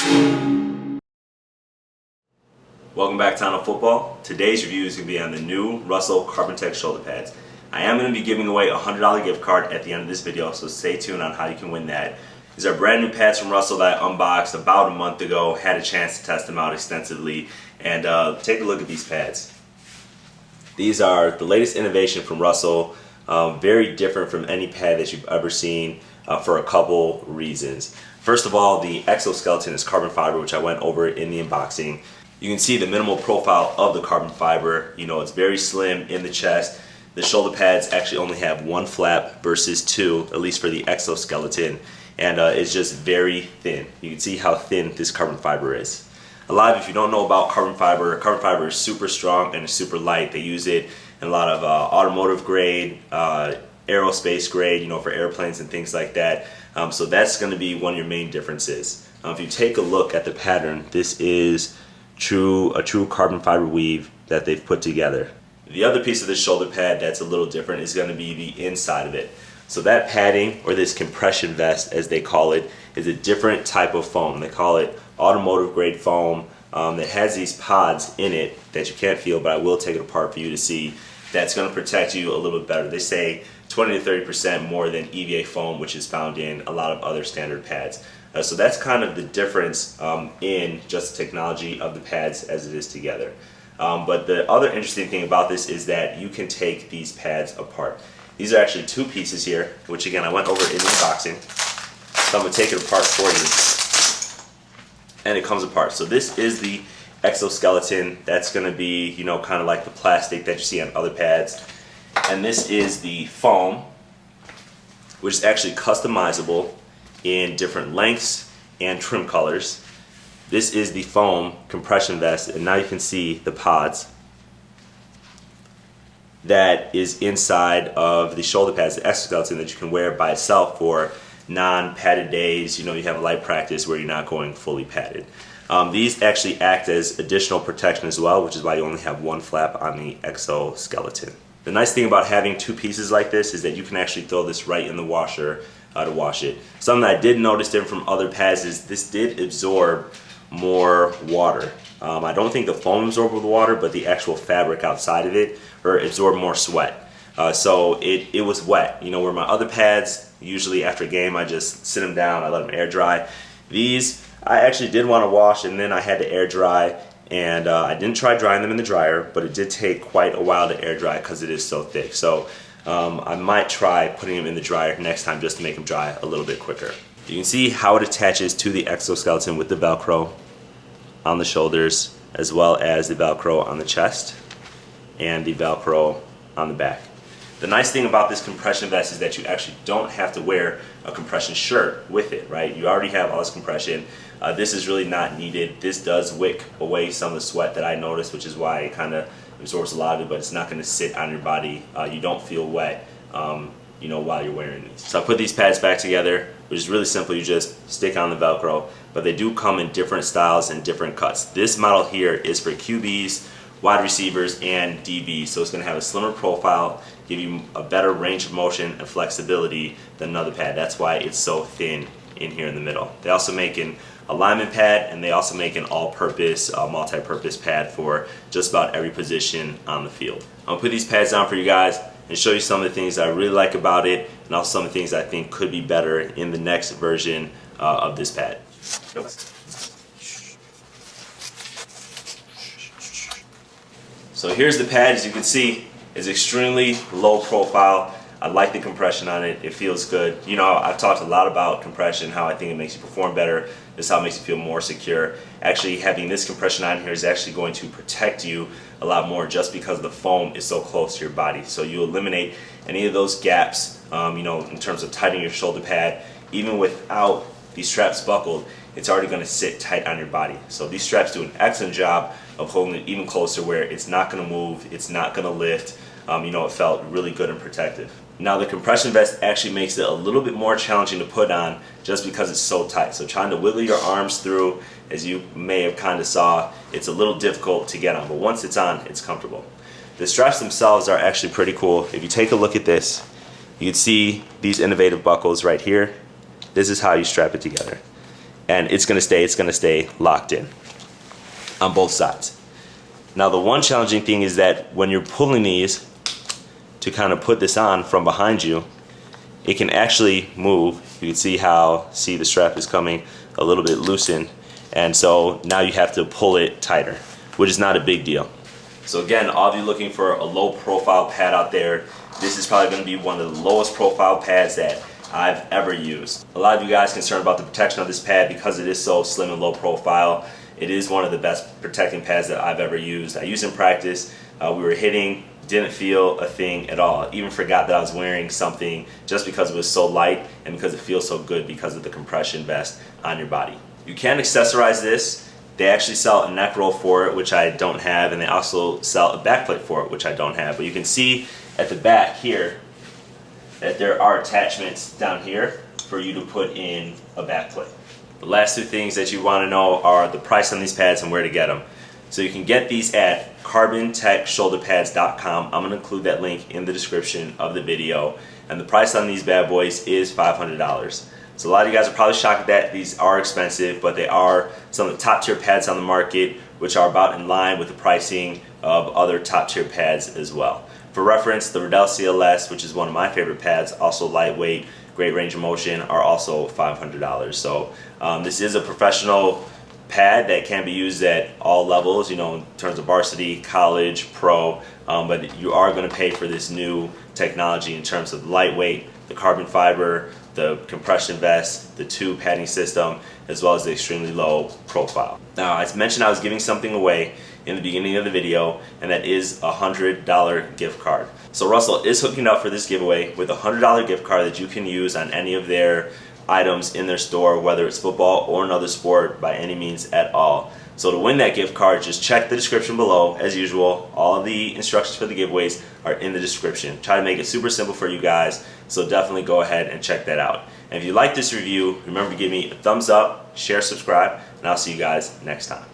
Welcome back to Untitled Football. Today's review is going to be on the new Russell CarbonTek shoulder pads. I am going to be giving away a $100 gift card at the end of this video, so stay tuned on how you can win that. These are brand new pads from Russell that I unboxed about a month ago, had a chance to test them out extensively, and take a look at these pads. These are the latest innovation from Russell, very different from any pad that you've ever seen for a couple reasons. First of all, the exoskeleton is carbon fiber, which I went over in the unboxing. You can see the minimal profile of the carbon fiber. You know, it's very slim in the chest. The shoulder pads actually only have one flap versus two, at least for the exoskeleton, and it's just very thin. You can see how thin this carbon fiber is. A lot of, if you don't know about carbon fiber is super strong and it's super light. They use it in a lot of automotive grade, aerospace grade, you know, for airplanes and things like that. So that's going to be one of your main differences. If you take a look at the pattern, this is a true carbon fiber weave that they've put together. The other piece of this shoulder pad that's a little different is going to be the inside of it. So that padding, or this compression vest as they call it, is a different type of foam. They call it automotive grade foam that has these pods in it that you can't feel, but I will take it apart for you to see. That's going to protect you a little bit better. They say 20 to 30% more than EVA foam, which is found in a lot of other standard pads. So that's kind of the difference in just the technology of the pads as it is together. But the other interesting thing about this is that you can take these pads apart. These are actually two pieces here, which again I went over in the unboxing. So I'm going to take it apart for you. And it comes apart. So this is the exoskeleton. That's going to be, you know, kind of like the plastic that you see on other pads. And this is the foam, which is actually customizable in different lengths and trim colors. This is the foam compression vest, and now you can see the pods that is inside of the shoulder pads, the exoskeleton that you can wear by itself for non-padded days. You know, you have a light practice where you're not going fully padded. These actually act as additional protection as well, which is why you only have one flap on the exoskeleton. The nice thing about having two pieces like this is that you can actually throw this right in the washer to wash it. Something that I did notice different from other pads is this did absorb more water. I don't think the foam absorbed with water, but the actual fabric outside of it absorbed more sweat. So it was wet. You know, where my other pads, usually after a game, I just sit them down, I let them air dry. These, I actually did want to wash, and then I had to air dry, and I didn't try drying them in the dryer, but it did take quite a while to air dry because it is so thick. So I might try putting them in the dryer next time just to make them dry a little bit quicker. You can see how it attaches to the exoskeleton with the Velcro on the shoulders, as well as the Velcro on the chest and the Velcro on the back. The nice thing about this compression vest is that you actually don't have to wear a compression shirt with it, right? You already have all this compression. This is really not needed. This does wick away some of the sweat that I noticed, which is why it kind of absorbs a lot of it, but it's not going to sit on your body. You don't feel wet, you know, while you're wearing these. So I put these pads back together, which is really simple. You just stick on the Velcro, but they do come in different styles and different cuts. This model here is for QBs, wide receivers, and DBs, so it's going to have a slimmer profile, give you a better range of motion and flexibility than another pad. That's why it's so thin in here in the middle. They also make an alignment pad, and they also make an all-purpose, multi-purpose pad for just about every position on the field. I'm going to put these pads on for you guys and show you some of the things I really like about it, and also some of the things I think could be better in the next version of this pad. So here's the pad. As you can see, it's extremely low profile. I like the compression on it. It feels good. You know, I've talked a lot about compression, how I think it makes you perform better. This is how it makes you feel more secure. Actually, having this compression on here is actually going to protect you a lot more just because the foam is so close to your body. So you eliminate any of those gaps, you know, in terms of tightening your shoulder pad. Even without these straps buckled, it's already going to sit tight on your body. So these straps do an excellent job of holding it even closer, where it's not going to move, it's not going to lift. You know, it felt really good and protective. Now the compression vest actually makes it a little bit more challenging to put on just because it's so tight. So trying to wiggle your arms through, as you may have kind of saw, it's a little difficult to get on, but once it's on, it's comfortable. The straps themselves are actually pretty cool. If you take a look at this, you can see these innovative buckles right here. This is how you strap it together. and it's gonna stay locked in on both sides. Now the one challenging thing is that when you're pulling these to kind of put this on from behind you, it can actually move. You can see the strap is coming a little bit loosened, and so now you have to pull it tighter, which is not a big deal. So again, all of you looking for a low profile pad out there, this is probably going to be one of the lowest profile pads that I've ever used. A lot of you guys concerned about the protection of this pad because it is so slim and low profile. It is one of the best protecting pads that I've ever used. I used it in practice. We were hitting, didn't feel a thing at all. Even forgot that I was wearing something just because it was so light and because it feels so good because of the compression vest on your body. You can accessorize this. They actually sell a neck roll for it, which I don't have, and they also sell a back plate for it, which I don't have. But you can see at the back here that there are attachments down here for you to put in a back plate. The last two things that you want to know are the price on these pads and where to get them. So you can get these at CarbonTekShoulderPads.com. I'm going to include that link in the description of the video. And the price on these bad boys is $500. So a lot of you guys are probably shocked that these are expensive, but they are some of the top tier pads on the market, which are about in line with the pricing of other top tier pads as well. For reference, the Riddell CLS, which is one of my favorite pads, also lightweight, great range of motion, are also $500. So this is a professional pad that can be used at all levels, you know, in terms of varsity, college, pro, but you are going to pay for this new technology in terms of lightweight, the carbon fiber, the compression vest, the tube padding system, as well as the extremely low profile. Now, as mentioned, I was giving something away in the beginning of the video, and that is a $100 gift card. So Russell is hooking up for this giveaway with a $100 gift card that you can use on any of their items in their store, whether it's football or another sport, by any means at all. So to win that gift card, just check the description below. As usual, all of the instructions for the giveaways are in the description. Try to make it super simple for you guys, so definitely go ahead and check that out. And if you like this review, remember to give me a thumbs up, share, subscribe, and I'll see you guys next time.